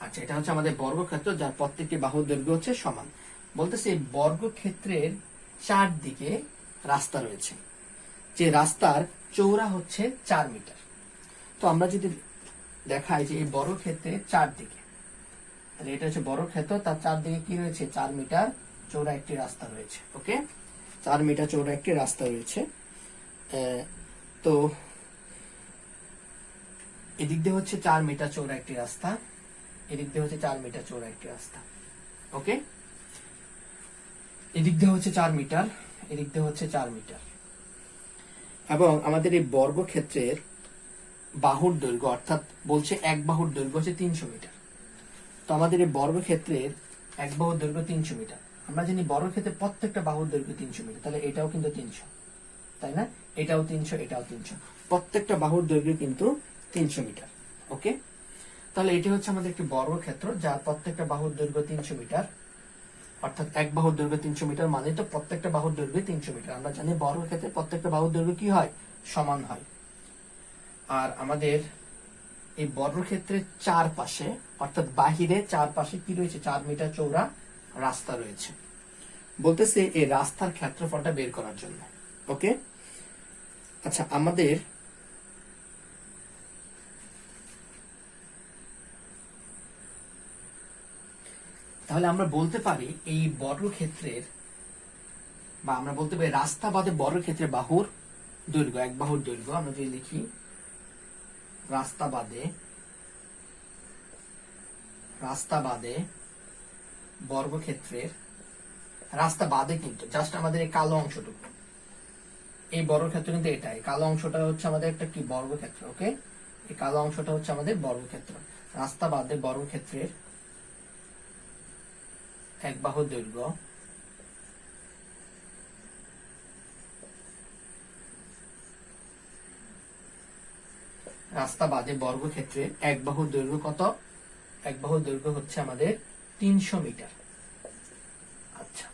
আচ্ছা, এটা হচ্ছে আমাদের বর্গক্ষেত্র যার প্রত্যেকটি বাহুর দৈর্ঘ্য হচ্ছে সমান। বলতেছে বর্গক্ষেত্রের চারদিকে রাস্তা রয়েছে, যে রাস্তার চৌড়া হচ্ছে 4 মিটার। তো আমরা যদি দেখাই যে এই বর্গক্ষেত্রের চারদিকে, তাহলে এটা হচ্ছে বর্গক্ষেত্র, তার চারদিকে কি রয়েছে? 4 মিটার চৌড়া একটি রাস্তা রয়েছে। ওকে, 4 মিটার চৌড়া একটি রাস্তা রয়েছে। তো এদিক দিয়ে হচ্ছে 4 মিটার চৌড়া একটি রাস্তা, এদিক দিয়ে হচ্ছে 4 মিটার চৌড়া একটি রাস্তা। ওকে, এদিক দিয়ে হচ্ছে 4 মিটার, এদিক দিয়ে হচ্ছে 4 মিটার। এবং আমাদের এই বর্গক্ষেত্রের বাহুর দৈর্ঘ্য, অর্থাৎ বলছে এক বাহুর দৈর্ঘ্য হচ্ছে 300 মিটার। তো আমাদের এই বর্গক্ষেত্রের এক বাহুর দৈর্ঘ্য 300 মিটার। আমরা জানি বর্গক্ষেত্রের প্রত্যেকটা বাহুর দৈর্ঘ্য 300 মিটার, তাহলে এটাও কিন্তু 300। তাই না? এটাও 300, এটাও 300, প্রত্যেকটা বাহুর দৈর্ঘ্য কিন্তু 300 মিটার। ওকে, তাহলে এটি হচ্ছে আমাদের একটি বর্গক্ষেত্র যার প্রত্যেকটা বাহুর দৈর্ঘ্য 300 মিটার, অর্থাৎ এক বাহুর দৈর্ঘ্য 300 মিটার মানে তো প্রত্যেকটা বাহুর দৈর্ঘ্য 300 মিটার। আমরা জানি বর্গক্ষেত্রে প্রত্যেকটা বাহুর দৈর্ঘ্য কি হয়, সমান হয়। আর আমাদের এই বর্গক্ষেত্রের চারপাশে, অর্থাৎ বাহিরে চারপাশে কি রয়েছে, 4 মিটার চৌড়া রাস্তা রয়েছে। বলতেছে এই রাস্তার ক্ষেত্রফলটা বের করার জন্য। ওকে, আচ্ছা, আমাদের তাহলে আমরা বলতে পারি এই বর্গক্ষেত্রের, বা আমরা বলতে পারি রাস্তা বাদে বর্গক্ষেত্রের বাহুর দৈর্ঘ্য, এক বাহুর দৈর্ঘ্য আমরা যদি লিখি রাস্তা বাদে বর্গক্ষেত্রের, রাস্তা বাদে কিন্তু জাস্ট আমাদের এই কালো অংশটুকু, এই বর্গক্ষেত্র কিন্তু এটাই, কালো অংশটা হচ্ছে আমাদের একটা কি বর্গক্ষেত্র। ওকে, এই কালো অংশটা হচ্ছে আমাদের বর্গক্ষেত্র। রাস্তা বাদে বর্গক্ষেত্রের এক বাহুর দৈর্ঘ্য রাস্তা বাদে বর্গক্ষেত্রের এক বাহুর দৈর্ঘ্য কত, এক বাহুর দৈর্ঘ্য হচ্ছে আমাদের 300 মিটার। আচ্ছা,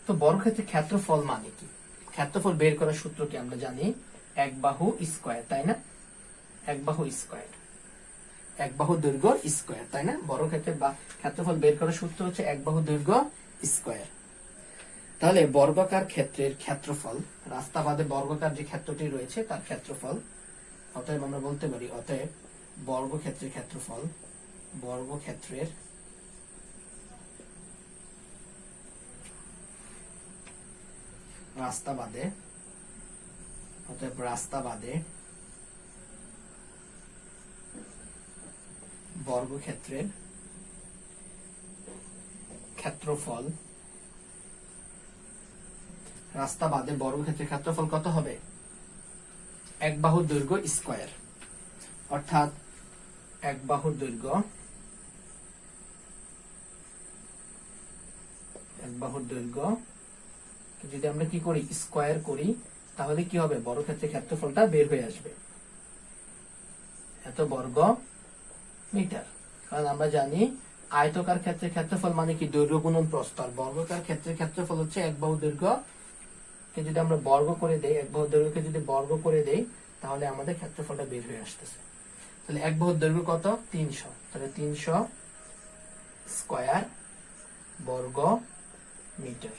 তো বর্গক্ষেত্রের ক্ষেত্রফল মানে কি, ক্ষেত্রফল বের করার সূত্র কি আমরা জানি, এক বাহু স্কয়ার, তাই না? এক বাহু স্কয়ার, এক বাহু দৈর্ঘ্য স্কয়ার, তাই না? বর্গক্ষেত্রের বা ক্ষেত্রফল বের করার সূত্র হচ্ছে এক বাহু দৈর্ঘ্য স্কয়ার। তাহলে বর্গাকার ক্ষেত্রের ক্ষেত্রফল, রাস্তা বাদে বর্গাকার যে ক্ষেত্রটি রয়েছে তার ক্ষেত্রফল, অতএব আমরা বলতে পারি অতএব বর্গক্ষেত্রের ক্ষেত্রফল, বর্গক্ষেত্রের রাস্তা বাদে, অতএব রাস্তা বাদে বর্গক্ষেত্রের ক্ষেত্রফল, রাস্তা বাদে বর্গক্ষেত্রের ক্ষেত্রফল কত হবে, এক বাহুর দৈর্ঘ্য স্কয়ার, অর্থাৎ এক বাহুর দৈর্ঘ্য, এক বাহুর দৈর্ঘ্য যদি আমরা কি করি, স্কয়ার করি, তাহলে কি হবে, বর্গক্ষেত্রের ক্ষেত্রফলটা বের হয়ে আসবে এত বর্গ মিটার। কারণ আমরা জানি আয়তকার ক্ষেত্রের ক্ষেত্রফল মানে কি, দৈর্ঘ্য গুণন প্রস্থ, আর বর্গাকার ক্ষেত্রের ক্ষেত্রফল হচ্ছে এক বাহু দৈর্ঘ্য কে যদি আমরা বর্গ করে দেই, এক বাহু দৈর্ঘ্যকে যদি বর্গ করে দেই তাহলে আমাদের ক্ষেত্রফলটা বের হয়ে আসতেছে। তাহলে এক বাহুর দৈর্ঘ্য কত, 300, তাহলে 300 স্কয়ার বর্গ মিটার।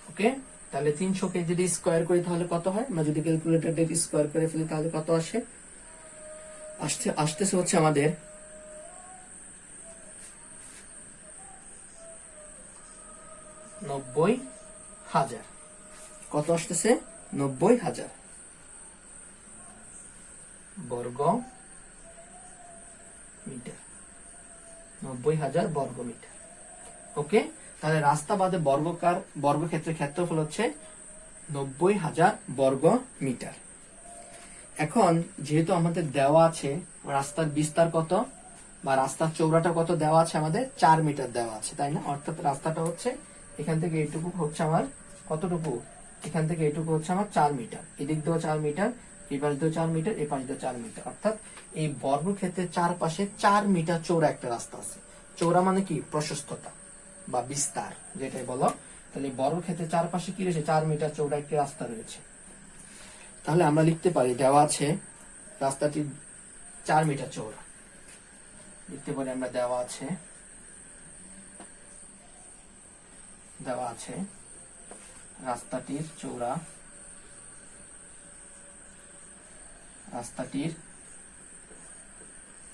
ওকে, তাহলে 300 কে যদি স্কয়ার করি তাহলে কত হয়, আমরা যদি ক্যালকুলেটর দিয়ে স্কয়ার করে ফেলি তাহলে কত আসে, আসতেছে হচ্ছে আমাদের 90,000। কত আসতেছে, 90,000 বর্গ মিটার, 90,000 বর্গ মিটার। ওকে, তাহলে রাস্তা বাদে বর্গক্ষেত্রের ক্ষেত্রফল হচ্ছে 90,000 বর্গ মিটার। এখন যেহেতু আমাদের দেওয়া আছে রাস্তার বিস্তার কত বা রাস্তার চৌড়াটা কত দেওয়া আছে, আমাদের 4 মিটার দেওয়া আছে, তাই না? অর্থাৎ রাস্তাটা হচ্ছে এখান থেকে এইটুকু হচ্ছে আমার কতটুকু, এখান থেকে এইটুকু হচ্ছে আমার 4 মিটার, এদিক দিয়েও 4 মিটার, এই পাশ দিয়েও 4 মিটার, এই পাশ দিয়েও 4 মিটার, অর্থাৎ এই বর্গক্ষেত্রের চারপাশে 4 মিটার চৌড়া একটা রাস্তা আছে। চৌড়া মানে কি, প্রশস্ততা বা বিস্তার যেটাই বলো। তাহলে বর্গক্ষেত্রের চারপাশে কি রয়েছে, 4 মিটার চৌড়া একটি রাস্তা রয়েছে। তাহলে আমরা লিখতে পারি দেওয়া আছে রাস্তাটি 4 মিটার চৌড়া, লিখতে পারি আমরা দেওয়া আছে রাস্তাটির চৌড়া,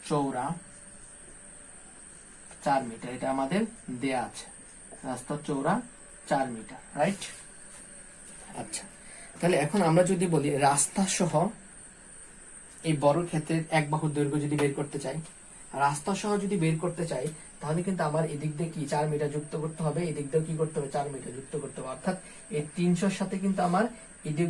চৌড়া 4 মিটার, এটা আমাদের দেয়া আছে, রাস্তার চৌড়া 4 মিটার, রাইট? আচ্ছা, তাহলে এখন আমরা যদি বলি রাস্তা সহ এই বর্গক্ষেত্রের এক বাহুর দৈর্ঘ্য যদি বের করতে চাই, রাস্তা সহ যদি বের করতে চাই তাহলে কিন্তু আমার এদিক দিয়ে কি 4 মিটার যুক্ত করতে হবে, এদিক দিয়ে কি করতে হবে, 4 মিটার যুক্ত করতে হবে, অর্থাৎ এই 300-র সাথে কিন্তু আমার এদিক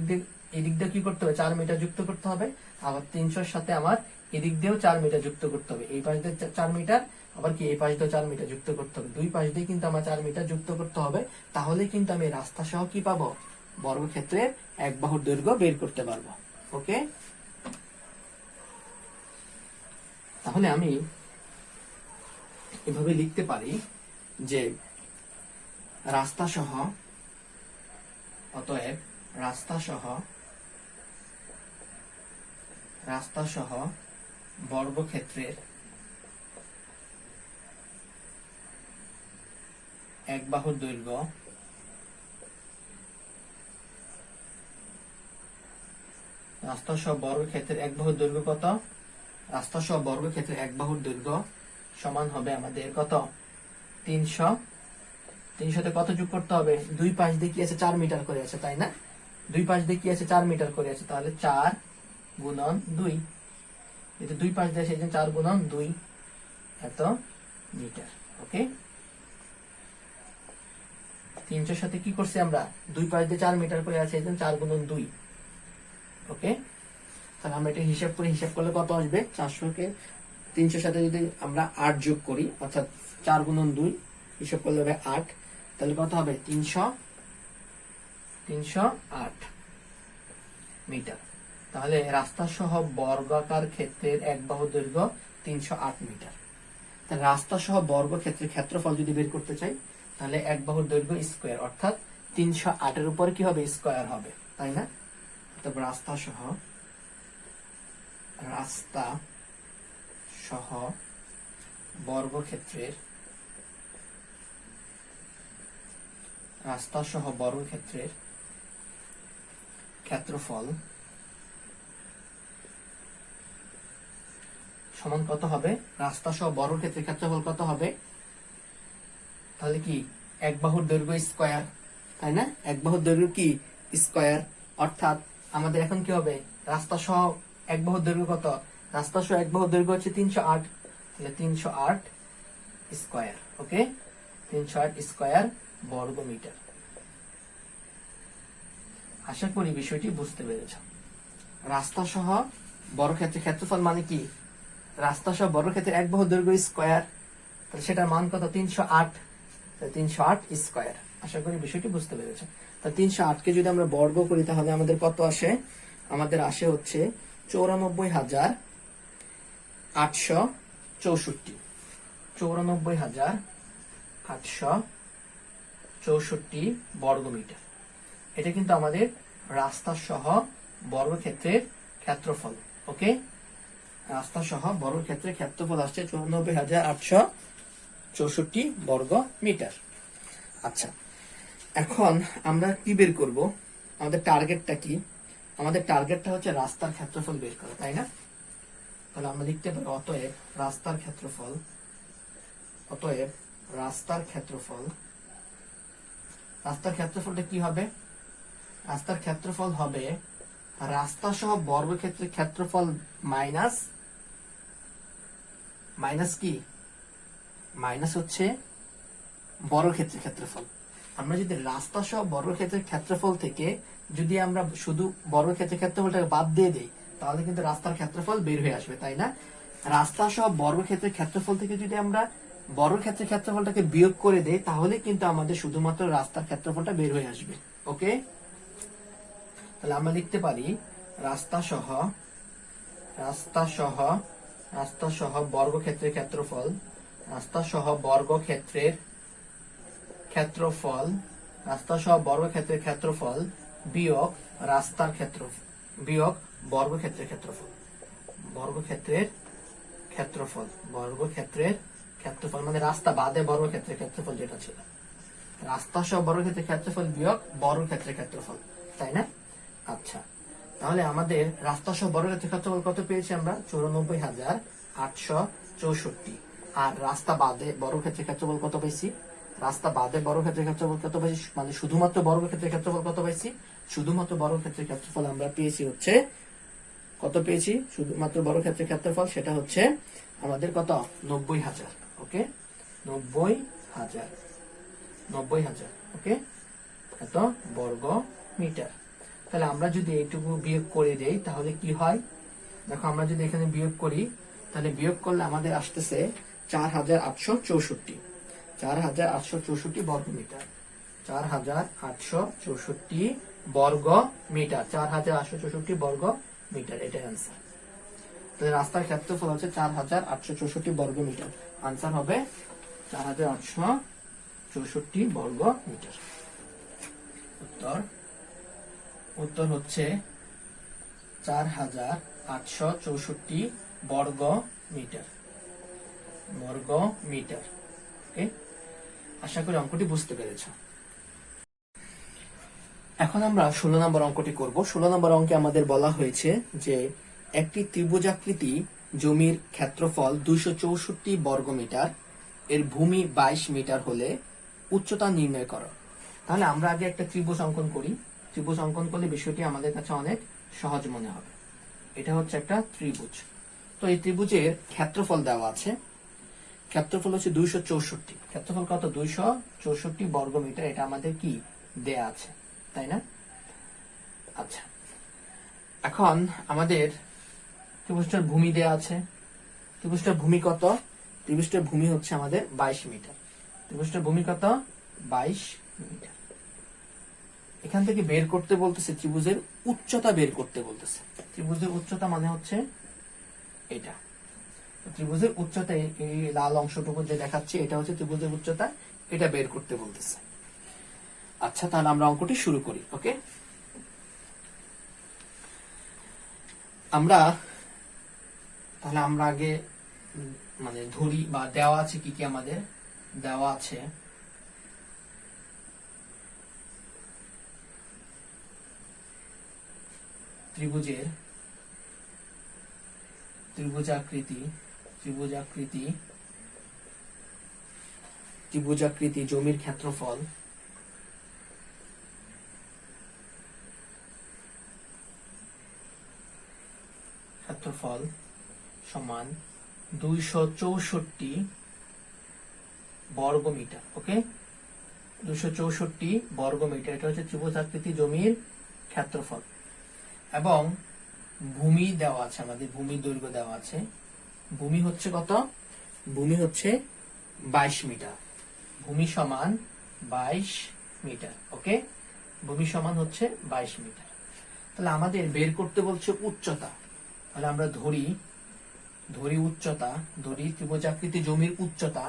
দিয়ে কি করতে হবে, 4 মিটার যুক্ত করতে হবে, আবার 300-র সাথে আমার এদিক দিয়েও 4 মিটার যুক্ত করতে হবে, এই পাশ দিয়ে 4 মিটার, আবার কি এই পাশ দিয়ে 4 মিটার যুক্ত করতে হবে, দুই পাশ দিয়ে কিন্তু আমার 4 মিটার যুক্ত করতে হবে, তাহলে কিন্তু আমি রাস্তা সহ কি পাবো, বর্গক্ষেত্রের এক বাহুর দৈর্ঘ্য বের করতে পারবো। ওকে, তাহলে আমি এভাবে লিখতে পারি যে রাস্তা সহ, অতএব রাস্তা সহ বর্গক্ষেত্রের এক বাহুর দৈর্ঘ্য রাস্তা সহ বর্গক্ষেত্রের এক বাহুর দৈর্ঘ্য কত, রাস্তা সহ বর্গক্ষেত্রের এক বাহুর দৈর্ঘ্য সমান হবে আমাদের কত, 300। 300তে কত যোগ করতে হবে, দুই পাশ দিয়ে কি আছে 4 মিটার করে আছে, তাই না, দুই পাশ দিয়ে কি আছে 4 মিটার করে আছে, তাহলে 4 গুণন 2, এটা দুই পাশ দিয়ে সেই জন্য 4 গুণন 2 এত মিটার। ওকে, 300 সাথে কি করছি আমরা, দুই পাশ দিয়ে 4 মিটার করে আছে, এই জন্য 4 গুণন 2। ওকে, তাহলে আমরা এটা হিসাব করি, হিসাব করলে কত আসবে, 400 কে 300 সাথে যদি আমরা 8 যোগ করি, অর্থাৎ 4 গুণন 2 হিসাব করলে হবে 8, তাহলে কত হবে 308 মিটার। তাহলে রাস্তা সহ বর্গাকার ক্ষেত্রের এক বাহু দৈর্ঘ্য 308 মিটার। তাহলে রাস্তা সহ বর্গক্ষেত্রের ক্ষেত্রফল যদি বের করতে চাই, তাহলে এক বাহুর দৈর্ঘ্য স্কয়ার, অর্থাৎ 308 এর উপর কি হবে, স্কয়ার হবে, তাই না। তারপর রাস্তা সহ বর্গক্ষেত্রের ক্ষেত্রফল সমান কত হবে, রাস্তা সহ বর্গক্ষেত্রের ক্ষেত্রফল কত হবে, তাহলে কি এক বাহুর দৈর্ঘ্য স্কয়ার, তাই না, এক বাহুর দৈর্ঘ্য কি স্কয়ার, অর্থাৎ আমাদের এখন কি হবে, রাস্তা সহ এক বাহুর দৈর্ঘ্য কত, রাস্তা সহ এক বাহুর দৈর্ঘ্য হচ্ছে 308, তাহলে 308 স্কয়ার। ওকে, 308 স্কয়ার বর্গ মিটার। আশা করি বিষয়টি বুঝতে পেরেছ। রাস্তা সহ বর্গক্ষেত্রের ক্ষেত্রফল মানে কি, রাস্তা সহ বর্গক্ষেত্রের এক বাহুর দৈর্ঘ্য স্কয়ার, তাহলে সেটার মান কত, 308, 308 স্কয়ার। আশা করি বিষয়টি বুঝতে পেরেছ। তাহলে 308 কে যদি আমরা বর্গ করি তাহলে আমাদের কত আসে, আমাদের আসে হচ্ছে 94,864, 94,864 বর্গ মিটার। এটা কিন্তু আমাদের রাস্তা সহ বর্গক্ষেত্রের ক্ষেত্রফল। ওকে, রাস্তা সহ বর্গক্ষেত্রের ক্ষেত্রফল আসছে 94,864 বর্গ মিটার। আচ্ছা, এখন আমরা কি বের করব, আমাদের টার্গেটটা কি, আমাদের টার্গেটটা হচ্ছে রাস্তার ক্ষেত্রফল বের করা, তাই না। তাহলে আমরা লিখতে পারি অতএব রাস্তার ক্ষেত্রফলটা কি হবে, রাস্তার ক্ষেত্রফল হবে রাস্তা সহ বর্গক্ষেত্রের ক্ষেত্রফল মাইনাস কি, মাইনাস হচ্ছে বর্গক্ষেত্রের ক্ষেত্রফল। আমরা যদি রাস্তা সহ বর্গক্ষেত্রের ক্ষেত্রফল থেকে যদি আমরা শুধু বর্গক্ষেত্রের ক্ষেত্রফলটাকে বাদ দিয়ে দেই, তাহলে কিন্তু রাস্তার ক্ষেত্রফল বের হয়ে আসবে, তাই না। রাস্তা সহ বর্গক্ষেত্রের ক্ষেত্রফল থেকে যদি আমরা বর্গক্ষেত্রের ক্ষেত্রফলটাকে বিয়োগ করে দেই, তাহলে কিন্তু আমাদের শুধুমাত্র রাস্তার ক্ষেত্রফলটা বের হয়ে আসবে। ওকে, তাহলে আমরা লিখতে পারি রাস্তা সহ বর্গক্ষেত্রের ক্ষেত্রফল, রাস্তা সহ বর্গক্ষেত্রের ক্ষেত্রফল বিয়োগ রাস্তার ক্ষেত্রফল বিয়োগ বর্গক্ষেত্রের ক্ষেত্রফল মানে রাস্তা বাদে বর্গক্ষেত্রের ক্ষেত্রফল যেটা ছিল, রাস্তা সহ বর্গক্ষেত্রের ক্ষেত্রফল বিয়োগ বর্গক্ষেত্রের ক্ষেত্রফল, তাই না। আচ্ছা, তাহলে আমাদের রাস্তা সহ বর্গক্ষেত্রের ক্ষেত্রফল কত পেয়েছি আমরা, 94,864, আর রাস্তা বাদে বর্গক্ষেত্রের ক্ষেত্রফল কত পেয়েছি, রাস্তা বাদে বর্গক্ষেত্রের ক্ষেত্রফল কত পেয়েছি, মানে শুধুমাত্র বর্গক্ষেত্রের ক্ষেত্রফল কত পেয়েছি, শুধুমাত্র বর্গক্ষেত্রের ক্ষেত্রফল আমরা পেয়েছি হচ্ছে কত পেয়েছি, শুধুমাত্র বর্গক্ষেত্রের ক্ষেত্রফল সেটা হচ্ছে আমাদের কত, 90,000। ওকে, 90,000 ওকে, এত বর্গ মিটার। তাহলে আমরা যদি এইটুকু বিয়োগ করে দেই তাহলে কি হয়, দেখো আমরা যদি এখানে বিয়োগ করি, তাহলে বিয়োগ করলে আমাদের আসতেছে 4864 4864 বর্গ মিটার, 4864 বর্গ মিটার, 4864 বর্গ মিটার, এটাই আনসার। তো রাস্তার ক্ষেত্রফল হচ্ছে 4864 বর্গ মিটার, আনসার হবে 4864 বর্গ মিটার। উত্তর হচ্ছে 4864 বর্গ মিটার, বর্গ মিটার। ওকে, আশা করি অঙ্কটি বুঝতে পেরেছ। এখন আমরা 16 নম্বর অঙ্কটি করব। 16 নম্বর অঙ্কে আমাদের বলা হয়েছে যে একটি ত্রিভুজাকৃতি জমির ক্ষেত্রফল 264 বর্গ মিটার, এর ভূমি 22 মিটার হলে উচ্চতা নির্ণয় করো। তাহলে আমরা আগে একটা ত্রিভুজ অঙ্কন করি। ত্রিভুজ অঙ্কন করলে বিষয়টি আমাদের কাছে অনেক সহজ মনে হবে। এটা হচ্ছে একটা ত্রিভুজ। তো এই ত্রিভুজের ক্ষেত্রফল দেওয়া আছে। ক্ষেত্রফল হচ্ছে 264। ক্ষেত্রফল কত? 264 বর্গ মিটার। এটা আমাদের কি দেয়া আছে, তাই না? আচ্ছা, এখন আমাদের ত্রিভুজটার ভূমি দেয়া আছে। ত্রিভুজটার ভূমি কত? ত্রিভুজটার ভূমি হচ্ছে আমাদের 22 মিটার। ত্রিভুজটার ভূমি কত? 22 মিটার। এখান থেকে বের করতে বলতেছে ত্রিভুজের উচ্চতা বের করতে বলতেছে। ত্রিভুজের উচ্চতা মানে হচ্ছে এটা। ত্রিভুজের উচ্চতা, এই লাল অংশটুকু যে দেখাচ্ছে এটা হচ্ছে ত্রিভুজের উচ্চতা, এটা বের করতে বলতেছে। আচ্ছা, তাহলে আমরা অঙ্কটি শুরু করি। ওকে, তাহলে আমরা আগে মানে ধরি বা দেওয়া আছে কি কি আমাদের দেওয়া আছে। ত্রিভুজাকৃতি জমির ক্ষেত্রফল সমান 264 বর্গ মিটার। ওকে, 264 বর্গ মিটার, এটা হচ্ছে ত্রিভুজাকৃতি জমির ক্ষেত্রফল। এবং ভূমি দেওয়া আছে আমাদের, ভূমির দৈর্ঘ্য দেওয়া আছে। ভূমি হচ্ছে কত? ভূমি হচ্ছে 22 মিটার। ভূমি সমান 22 মিটার। ওকে, ভূমি সমান হচ্ছে 22 মিটার। তাহলে আমাদের বের করতে বলছে উচ্চতা। তাহলে আমরা ধরি উচ্চতা, ধরি ত্রিভুজাকৃতি জমির উচ্চতা,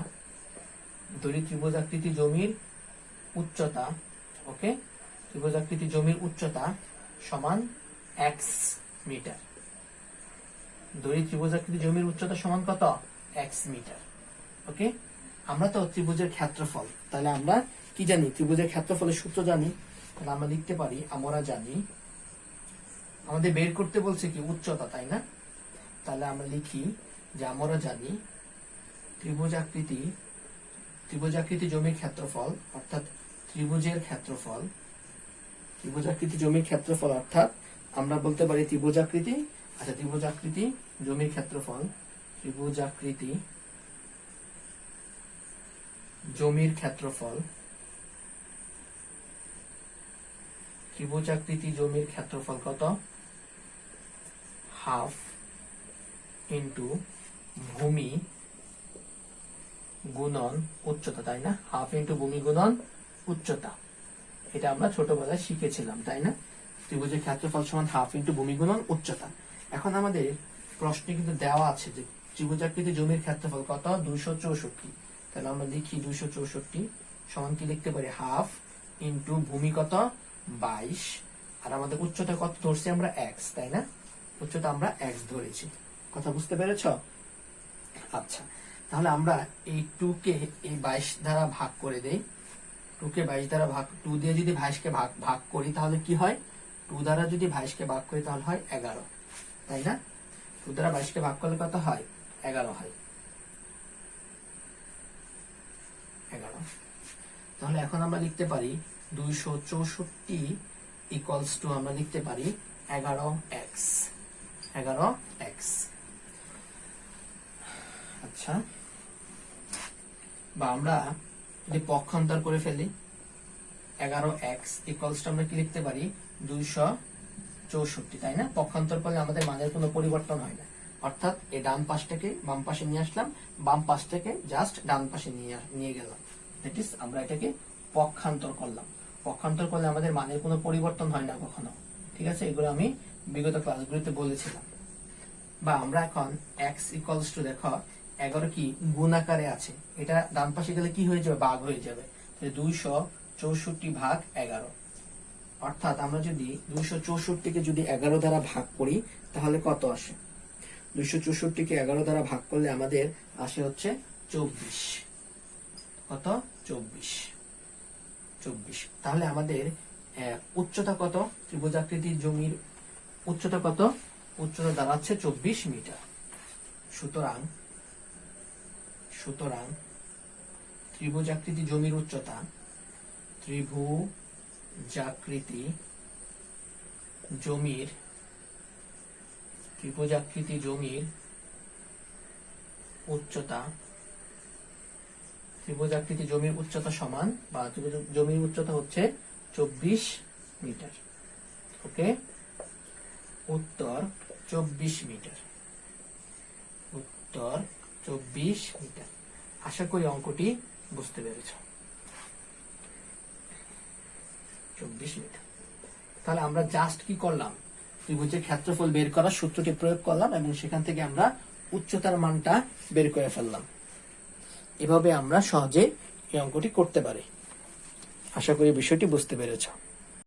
ওকে, ত্রিভুজাকৃতি জমির উচ্চতা সমান x মিটার। ধরি ত্রিভুজাকৃতি জমির উচ্চতা সমান কত? x metre. ওকে, আমরা তো ত্রিভুজের ক্ষেত্রফল, তাহলে আমরা কি জানি? ত্রিভুজের ক্ষেত্রফলের সূত্র জানি। তাহলে আমরা লিখতে পারি, আমরা জানি, আমাদের বের করতে বলছে কি উচ্চতা, তাই না? তাহলে আমরা লিখি যে আমরা জানি ত্রিভুজাকৃতি জমির ক্ষেত্রফল অর্থাৎ ত্রিভুজাকৃতি জমির ক্ষেত্রফল অর্থাৎ আমরা বলতে পারি ত্রিভুজাকৃতি জমির ক্ষেত্রফল, ত্রিভুজাকৃতি জমির ক্ষেত্রফল কত? হাফ ইন্টু ভূমি গুণন উচ্চতা, তাই না? হাফ ইন্টু ভূমি গুণন উচ্চতা। এটা আমরা ছোটবেলায় শিখেছিলাম, তাই না? ত্রিভুজের ক্ষেত্রফল সমান হাফ ইন্টু ভূমি গুণন উচ্চতা। এখন আমাদের প্রশ্নে কিন্তু দেওয়া আছে যে ত্রিভুজাকৃতি জমির ক্ষেত্রফল কত? 264। তাহলে আমরা লিখি 264 সমান কি লিখতে পারি? হাফ ইন্টু ভূমি কত? 22, আর আমাদের উচ্চতা কত ধরছি আমরা? x, তাই না? উচ্চতা আমরা x ধরেছি। কথা বুঝতে পেরেছ? আচ্ছা, তাহলে আমরা এই 2 কে এই 22 দ্বারা ভাগ করে দেই। 2 কে 22 দ্বারা ভাগ, 2 দিয়ে যদি 22 কে ভাগ করি তাহলে কি হয়? 2 দ্বারা যদি 22 কে ভাগ করি তাহলে হয় 11, তাই না? 2 দ্বারা 22 কে ভাগ করলে কত হয়? 11 হয়। 11। তাহলে এখন আমরা লিখতে পারি 264 ইকুয়ালস টু আমরা লিখতে পারি 11x। আচ্ছা, বা আমরা যদি পক্ষান্তর করে ফেলি 11x ইকুয়ালস টু আমরা কি লিখতে পারি? 264, তাই না? পক্ষান্তর করলে আমাদের মানের কোনো পরিবর্তন হয় না। অর্থাৎ এই ডান পাশটাকে বাম পাশে নিয়ে আসলাম, বাম পাশটাকে জাস্ট ডান পাশে নিয়ে গেলাম। দ্যাট ইজ আমরা এটাকে পক্ষান্তর করলাম। পক্ষান্তর করলে আমাদের মানের কোনো পরিবর্তন হয় না কখনো, ঠিক আছে? এগুলো আমি বিগত ক্লাসগুলোতে বলেছিলাম। বা আমরা এখন x ইকুয়ালস টু দেখো 11 কি গুণ আকারে আছে, এটা ডান পাশে গেলে কি হয়ে যাবে, ভাগ হয়ে যাবে। 264 ভাগ 11, অর্থাৎ আমরা যদি 264 কে যদি 11 দ্বারা ভাগ করি তাহলে কত আসে? 264 কে 11 দ্বারা ভাগ করলে আমাদের আসে হচ্ছে 24। কত? 24। তাহলে আমাদের উচ্চতা কত? ত্রিভুজাকৃতির জমির উচ্চতা কত? উচ্চতা দাঁড়াচ্ছে 24 মিটার। সুতরাং ত্রিভুজাকৃতি জমির উচ্চতা, ত্রিভুজাকৃতি জমির উচ্চতা সমান, বা জমির উচ্চতা হচ্ছে 24 মিটার। ওকে, উত্তর 24 মিটার। উত্তর 24 মিটার। আশা করি অঙ্কটি বুঝতে পেরেছ। 24 মিটার। তাহলে আমরা জাস্ট কি করলাম? ত্রিভুজের ক্ষেত্রফল বের করার সূত্রটি প্রয়োগ করলাম এবং সেখান থেকে আমরা উচ্চতার মানটা বের করে ফেললাম। এভাবে আমরা সহজে এই অঙ্কটি করতে পারি। আশা করি বিষয়টি বুঝতে পেরেছ।